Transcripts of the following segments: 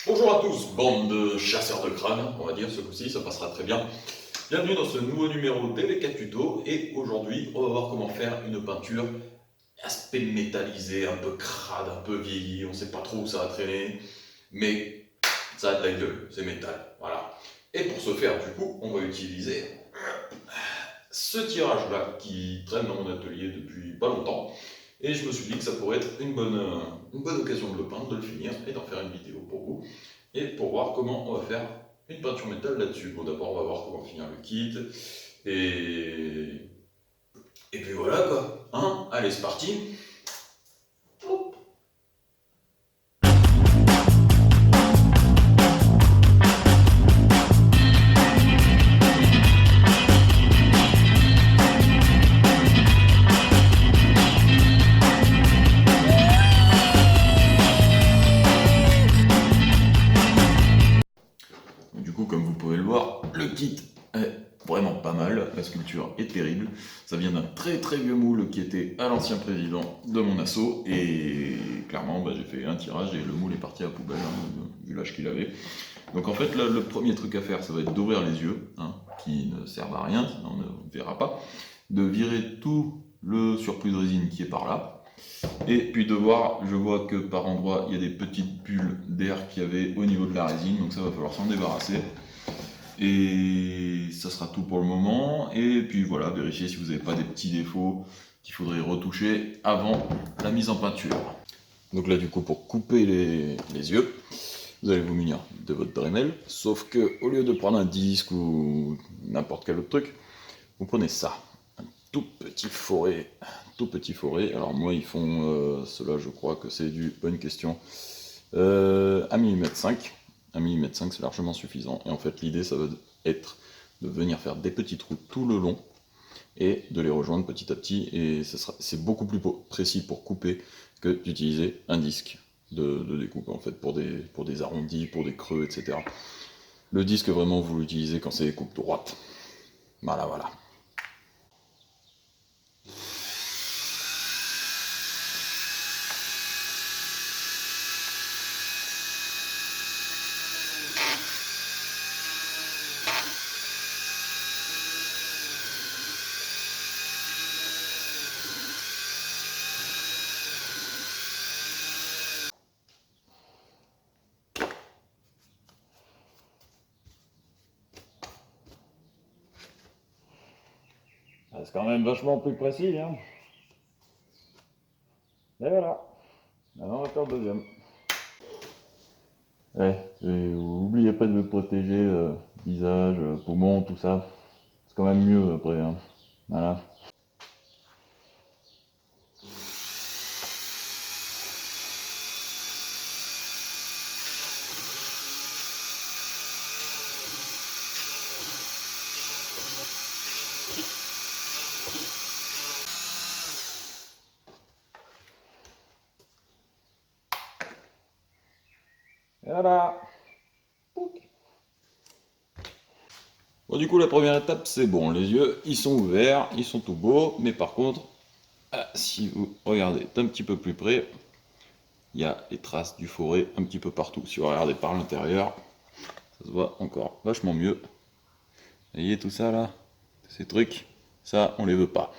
Bonjour à tous, bande de chasseurs de crânes, on va dire, ce coup-ci, ça passera très bien. Bienvenue dans ce nouveau numéro d'EV4 Tuto, et aujourd'hui, on va voir comment faire une peinture aspect métallisé, un peu crade, un peu vieilli, on sait pas trop où ça va traîner, mais ça a de la gueule, c'est métal, voilà. Et pour ce faire, du coup, on va utiliser ce tirage-là qui traîne dans mon atelier depuis pas longtemps, et je me suis dit que ça pourrait être une bonne occasion de le peindre, de le finir et d'en faire une vidéo pour vous. Et pour voir comment on va faire une peinture métal là-dessus. Bon, d'abord, on va voir comment finir le kit. Et puis voilà quoi. Hein, allez, c'est parti. Du coup, comme vous pouvez le voir, le kit est vraiment pas mal. La sculpture est terrible. Ça vient d'un très très vieux moule qui était à l'ancien président de mon asso. Et clairement, j'ai fait un tirage et le moule est parti à la poubelle, hein, vu l'âge qu'il avait. Donc en fait, là, le premier truc à faire, ça va être d'ouvrir les yeux, hein, qui ne servent à rien, sinon on ne verra pas. De virer tout le surplus de résine qui est par là. Et puis de voir, je vois que par endroit, il y a des petites bulles d'air qu'il y avait au niveau de la résine, donc ça va falloir s'en débarrasser. Et ça sera tout pour le moment. Et puis voilà, vérifier si vous n'avez pas des petits défauts qu'il faudrait retoucher avant la mise en peinture. Donc là, du coup, pour couper les yeux, vous allez vous munir de votre Dremel, sauf que au lieu de prendre un disque ou n'importe quel autre truc, vous prenez ça, un tout petit forêt. Alors moi, ils font, cela, je crois que c'est du, bonne question, 1 mm 5. 1 mm 5, c'est largement suffisant. Et en fait, l'idée, ça va être de venir faire des petits trous tout le long et de les rejoindre petit à petit. Et c'est beaucoup plus précis pour couper que d'utiliser un disque de découpe, en fait, pour des arrondis, pour des creux, etc. Le disque, vraiment, vous l'utilisez quand c'est des coupes droites. Voilà. C'est quand même vachement plus précis, hein. Et voilà. Maintenant, on va faire le deuxième. Oubliez pas de me protéger, visage, poumon, tout ça. C'est quand même mieux après, hein. Voilà. Et voilà. Bon, du coup, la première étape, c'est bon. Les yeux, ils sont ouverts, ils sont tout beaux. Mais par contre, si vous regardez un petit peu plus près, il y a les traces du forêt un petit peu partout. Si vous regardez par l'intérieur, ça se voit encore vachement mieux. Vous voyez tout ça là, ces trucs, ça on les veut pas.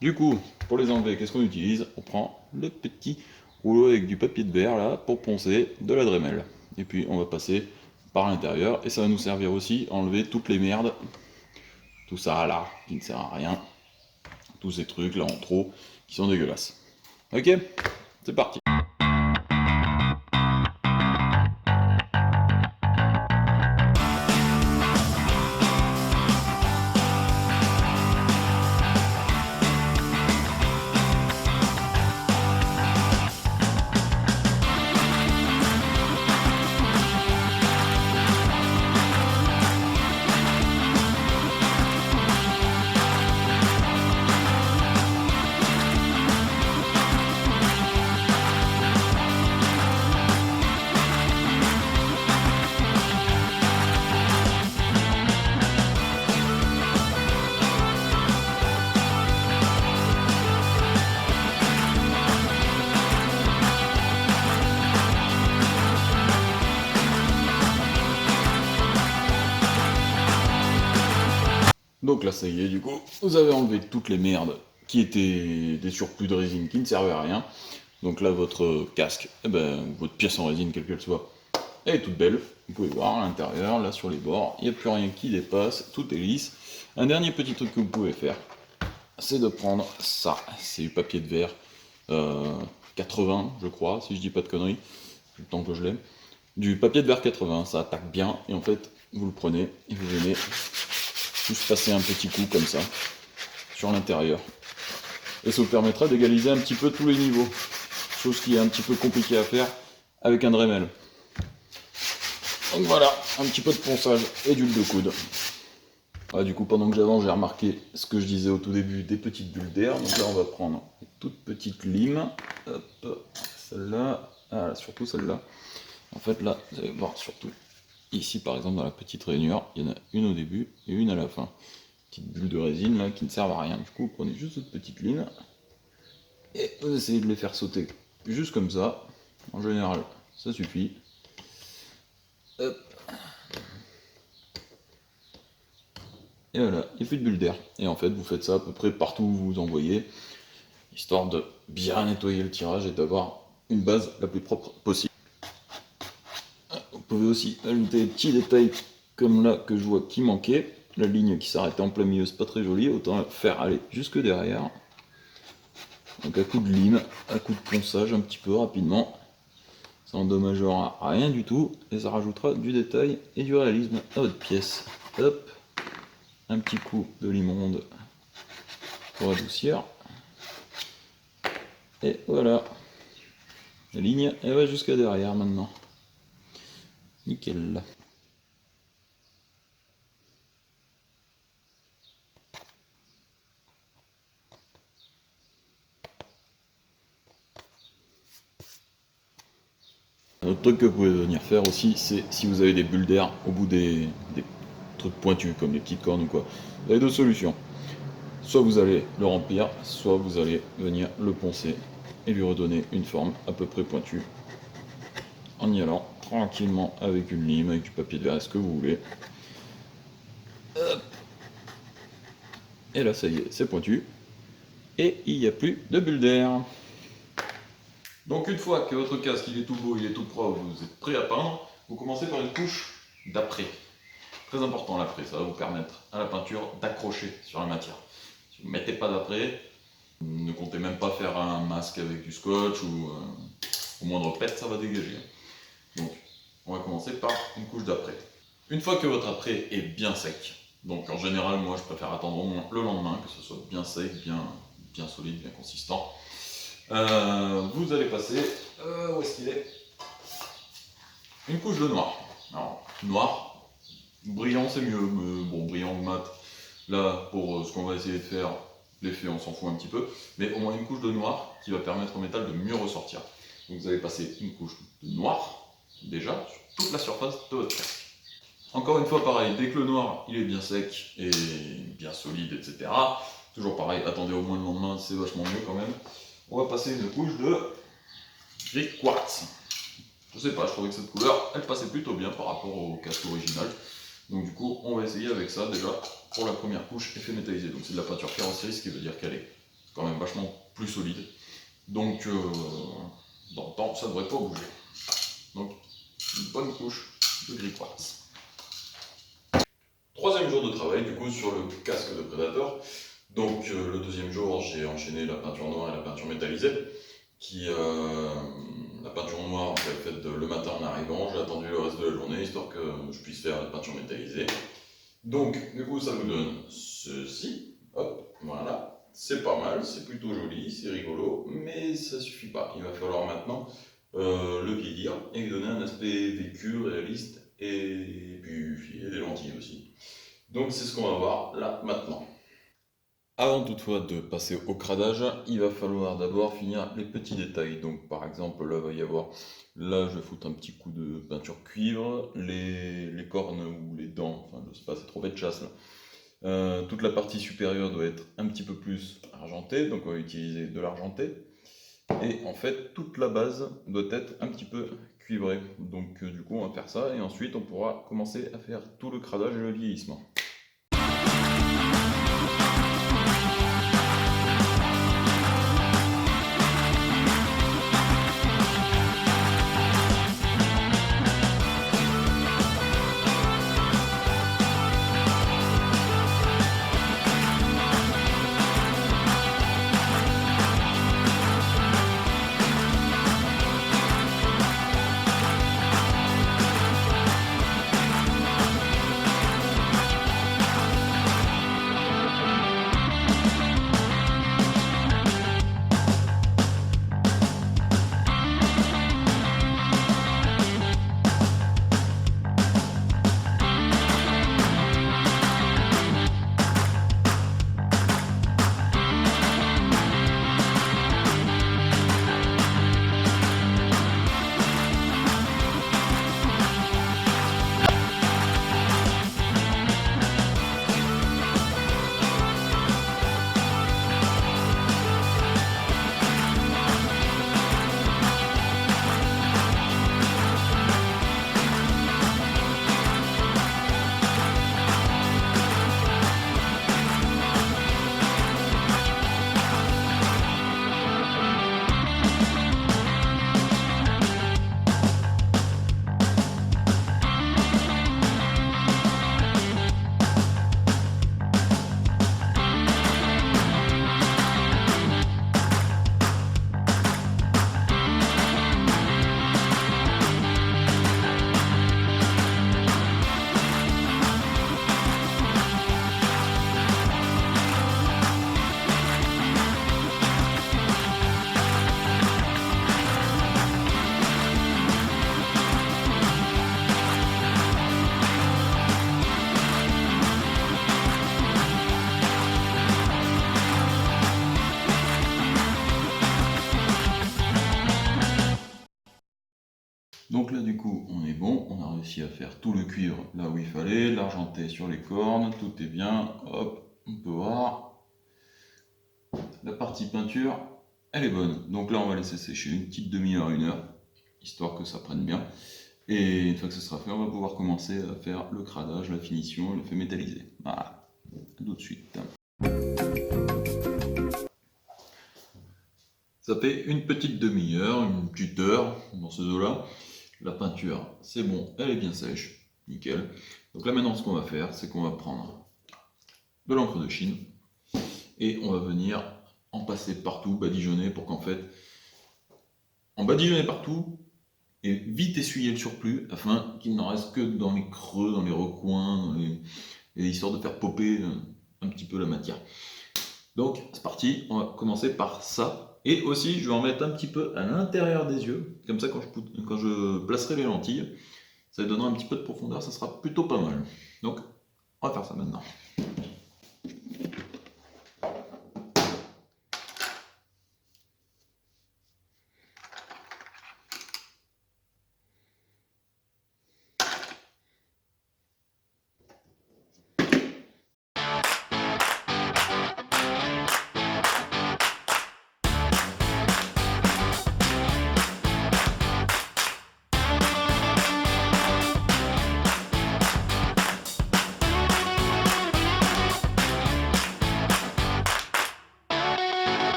Du coup, pour les enlever, qu'est-ce qu'on utilise? On prend le petit rouleau avec du papier de verre là pour poncer de la Dremel. Et puis on va passer par l'intérieur et ça va nous servir aussi à enlever toutes les merdes, tout ça là qui ne sert à rien, tous ces trucs là en trop qui sont dégueulasses. Ok, c'est parti. Donc là, ça y est, du coup, vous avez enlevé toutes les merdes qui étaient des surplus de résine qui ne servaient à rien. Donc là, votre casque, eh ben, votre pièce en résine, quelle qu'elle soit, elle est toute belle. Vous pouvez voir à l'intérieur, là sur les bords, il n'y a plus rien qui dépasse, tout est lisse. Un dernier petit truc que vous pouvez faire, c'est de prendre ça. C'est du papier de verre 80, je crois, si je dis pas de conneries, le temps que je l'aime. Du papier de verre 80, ça attaque bien, et en fait, vous le prenez et vous venez juste passer un petit coup comme ça sur l'intérieur. Et ça vous permettra d'égaliser un petit peu tous les niveaux. Chose qui est un petit peu compliquée à faire avec un Dremel. Donc voilà, un petit peu de ponçage et d'huile de coude. Ah, du coup, pendant que j'avance, j'ai remarqué ce que je disais au tout début, des petites bulles d'air. Donc là, on va prendre une toute petite lime. Hop, celle-là. Ah, surtout celle-là. En fait, là, vous allez voir surtout ici, par exemple, dans la petite rainure, il y en a une au début et une à la fin. Petite bulle de résine là qui ne servent à rien. Du coup, vous prenez juste cette petite ligne et vous essayez de les faire sauter juste comme ça. En général, ça suffit. Hop. Et voilà, il n'y a plus de bulles d'air. Et en fait, vous faites ça à peu près partout où vous envoyez, histoire de bien nettoyer le tirage et d'avoir une base la plus propre possible. Vous pouvez aussi ajouter des petits détails comme là que je vois qui manquait. La ligne qui s'arrêtait en plein milieu, c'est pas très joli, autant la faire aller jusque derrière. Donc à coup de lime, à coup de ponçage un petit peu rapidement. Ça endommagera rien du tout et ça rajoutera du détail et du réalisme à votre pièce. Hop, un petit coup de limonde pour adoucir. Et voilà, la ligne elle va jusqu'à derrière maintenant. Nickel. Un autre truc que vous pouvez venir faire aussi, c'est si vous avez des bulles d'air au bout des trucs pointus comme les petites cornes ou quoi. Vous avez deux solutions. Soit vous allez le remplir, soit vous allez venir le poncer et lui redonner une forme à peu près pointue en y allant tranquillement avec une lime, avec du papier de verre, ce que vous voulez. Hop. Et là, ça y est, c'est pointu. Et il n'y a plus de bulles d'air. Donc une fois que votre casque il est tout beau, il est tout propre, vous êtes prêt à peindre, vous commencez par une couche d'après. Très important l'après, ça va vous permettre à la peinture d'accrocher sur la matière. Si vous ne mettez pas d'après, ne comptez même pas faire un masque avec du scotch ou au moindre pet, ça va dégager. Donc on va commencer par une couche d'après. Une fois que votre après est bien sec, donc en général moi je préfère attendre au moins le lendemain, que ce soit bien sec, bien solide, bien consistant. Vous allez passer, où est-ce qu'il est? Une couche de noir. Alors, noir, brillant c'est mieux, mais bon, brillant ou mat, là pour ce qu'on va essayer de faire, l'effet on s'en fout un petit peu, mais au moins une couche de noir qui va permettre au métal de mieux ressortir. Donc vous allez passer une couche de noir, déjà, sur toute la surface de votre casque. Encore une fois pareil, dès que le noir il est bien sec et bien solide, etc., toujours pareil, attendez au moins le lendemain, c'est vachement mieux quand même. On va passer une couche de gris quartz. Je sais pas, je trouvais que cette couleur, elle passait plutôt bien par rapport au casque original. Donc du coup, on va essayer avec ça déjà pour la première couche effet métallisé. Donc c'est de la peinture carrosserie, ce qui veut dire qu'elle est quand même vachement plus solide. Donc dans le temps, ça ne devrait pas bouger. Donc une bonne couche de gris quartz. Troisième jour de travail du coup sur le casque de Predator. Donc le deuxième jour, j'ai enchaîné la peinture noire et la peinture métallisée. La peinture noire, je l'ai faite le matin en arrivant, j'ai attendu le reste de la journée histoire que je puisse faire la peinture métallisée. Donc, du coup, ça nous donne ceci. Hop, voilà. C'est pas mal, c'est plutôt joli, c'est rigolo, mais ça suffit pas. Il va falloir maintenant le vieillir et lui donner un aspect vécu, réaliste, et puis des lentilles aussi. Donc, c'est ce qu'on va voir là maintenant. Avant toutefois de passer au cradage, il va falloir d'abord finir les petits détails. Donc par exemple là va y avoir, là je vais foutre un petit coup de peinture cuivre, les cornes ou les dents, enfin je sais pas c'est trop fait de chasse là. Toute la partie supérieure doit être un petit peu plus argentée, donc on va utiliser de l'argenté. Et en fait toute la base doit être un petit peu cuivrée. Donc du coup on va faire ça et ensuite on pourra commencer à faire tout le cradage et le vieillissement. coup, on est bon, on a réussi à faire tout le cuivre là où il fallait, l'argenté sur les cornes, tout est bien, hop, on peut voir. La partie peinture, elle est bonne. Donc là, on va laisser sécher une petite demi-heure, 1 heure, histoire que ça prenne bien. Et une fois que ce sera fait, on va pouvoir commencer à faire le cradage, la finition, le fait métallisé. Voilà, à tout de suite. Ça fait une petite demi-heure, une petite heure dans ces eaux-là. La peinture, c'est bon, elle est bien sèche, nickel. Donc là maintenant, ce qu'on va faire, c'est qu'on va prendre de l'encre de Chine et on va venir en passer partout, badigeonner pour qu'en fait, en badigeonner partout et vite essuyer le surplus afin qu'il n'en reste que dans les creux, dans les recoins, et histoire de faire popper un petit peu la matière. Donc c'est parti, on va commencer par ça. Et aussi, je vais en mettre un petit peu à l'intérieur des yeux, comme ça quand je placerai les lentilles, ça donnera un petit peu de profondeur, ça sera plutôt pas mal. Donc, on va faire ça maintenant.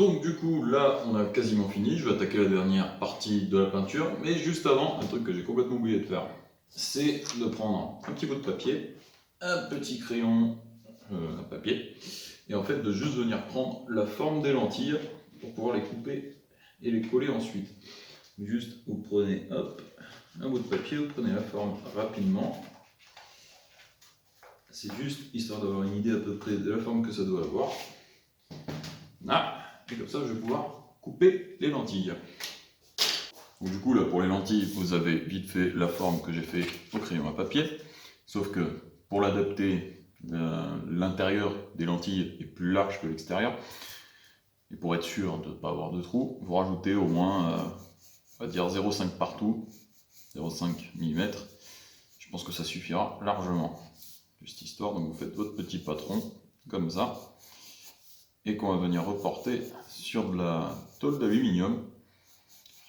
Donc du coup, là, on a quasiment fini. Je vais attaquer la dernière partie de la peinture. Mais juste avant, un truc que j'ai complètement oublié de faire, c'est de prendre un petit bout de papier, un petit crayon à papier, et en fait de juste venir prendre la forme des lentilles pour pouvoir les couper et les coller ensuite. Juste, vous prenez, hop, un bout de papier, vous prenez la forme rapidement. C'est juste histoire d'avoir une idée à peu près de la forme que ça doit avoir. Là. Et comme ça, je vais pouvoir couper les lentilles. Donc, du coup, là, pour les lentilles, vous avez vite fait la forme que j'ai fait au crayon à papier. Sauf que pour l'adapter, l'intérieur des lentilles est plus large que l'extérieur. Et pour être sûr de ne pas avoir de trous, vous rajoutez au moins, on va dire 0,5 partout, 0,5 mm. Je pense que ça suffira largement. Juste histoire, donc vous faites votre petit patron, comme ça. Et qu'on va venir reporter sur de la tôle d'aluminium.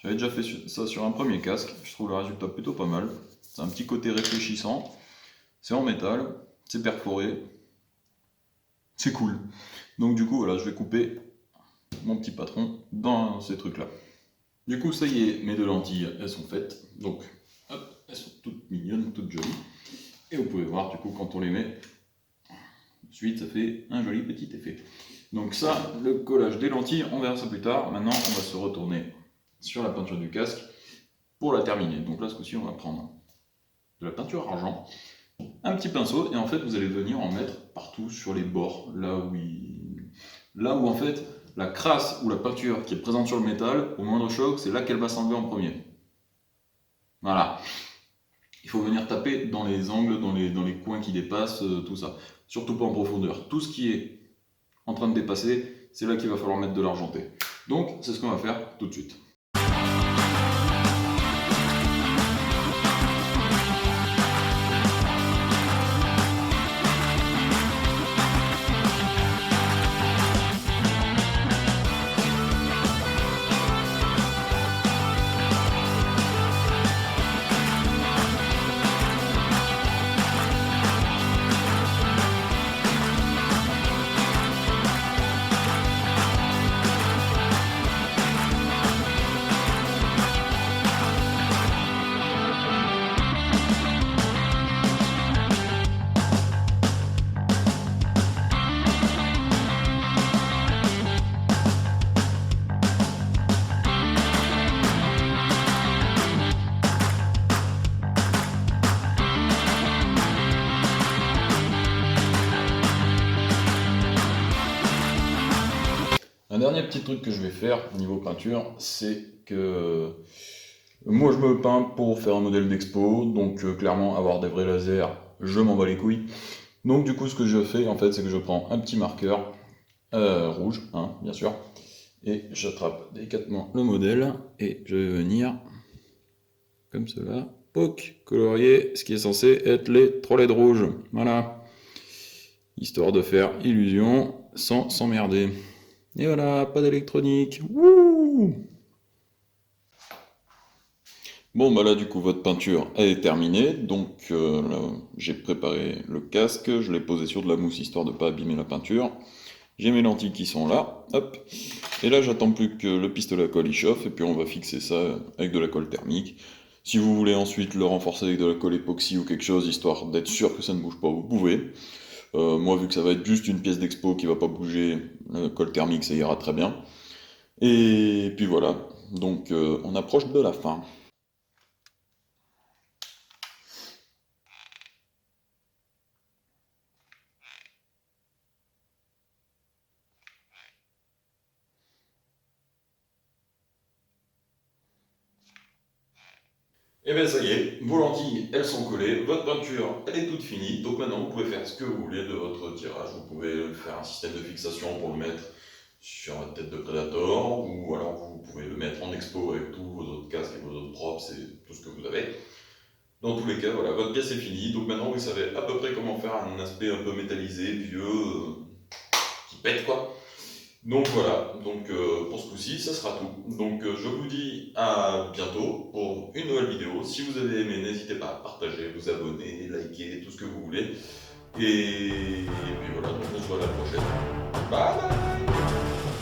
J'avais déjà fait ça sur un premier casque, je trouve le résultat plutôt pas mal. C'est un petit côté réfléchissant, c'est en métal, c'est perforé, c'est cool. Donc du coup voilà, je vais couper mon petit patron dans ces trucs là. Du coup ça y est, mes deux lentilles elles sont faites, donc hop, elles sont toutes mignonnes, toutes jolies. Et vous pouvez voir du coup quand on les met, ensuite ça fait un joli petit effet. Donc ça, le collage des lentilles, on verra ça plus tard. Maintenant, on va se retourner sur la peinture du casque pour la terminer. Donc là, ce coup-ci, on va prendre de la peinture argent. Un petit pinceau, et en fait vous allez venir en mettre partout sur les bords, là où en fait la crasse ou la peinture qui est présente sur le métal, au moindre choc, c'est là qu'elle va s'enlever en premier. Voilà. Il faut venir taper dans les angles, dans les coins qui dépassent, tout ça. Surtout pas en profondeur. Tout ce qui est en train de dépasser, c'est là qu'il va falloir mettre de l'argenté. Donc c'est ce qu'on va faire tout de suite. Un dernier petit truc que je vais faire niveau peinture, c'est que moi je me peins pour faire un modèle d'expo, donc clairement avoir des vrais lasers, je m'en bats les couilles. Donc du coup ce que je fais en fait c'est que je prends un petit marqueur rouge, hein, bien sûr, et j'attrape délicatement le modèle et je vais venir comme cela, poc, colorier ce qui est censé être les 3 LED rouges, voilà, histoire de faire illusion sans s'emmerder. Et voilà, pas d'électronique. Wouh! Bon, bah là, du coup, votre peinture elle est terminée. Donc, là, j'ai préparé le casque. Je l'ai posé sur de la mousse histoire de ne pas abîmer la peinture. J'ai mes lentilles qui sont là. Hop. Et là, j'attends plus que le pistolet à colle il chauffe. Et puis, on va fixer ça avec de la colle thermique. Si vous voulez ensuite le renforcer avec de la colle époxy ou quelque chose, histoire d'être sûr que ça ne bouge pas, vous pouvez. Moi, vu que ça va être juste une pièce d'expo qui va pas bouger, colle thermique, ça ira très bien. Et puis voilà, donc on approche de la fin. Et bien ça y est, vos lentilles elles sont collées, votre peinture elle est toute finie, donc maintenant vous pouvez faire ce que vous voulez de votre tirage. Vous pouvez faire un système de fixation pour le mettre sur votre tête de Predator, ou alors vous pouvez le mettre en expo avec tous vos autres casques et vos autres props et tout ce que vous avez. Dans tous les cas, voilà, votre pièce est finie, donc maintenant vous savez à peu près comment faire un aspect un peu métallisé, vieux, qui pète quoi. Donc voilà, donc pour ce coup-ci, ça sera tout. Donc je vous dis à bientôt pour une nouvelle vidéo. Si vous avez aimé, n'hésitez pas à partager, vous abonner, liker, tout ce que vous voulez. Et puis voilà, donc on se voit à la prochaine. Bye bye.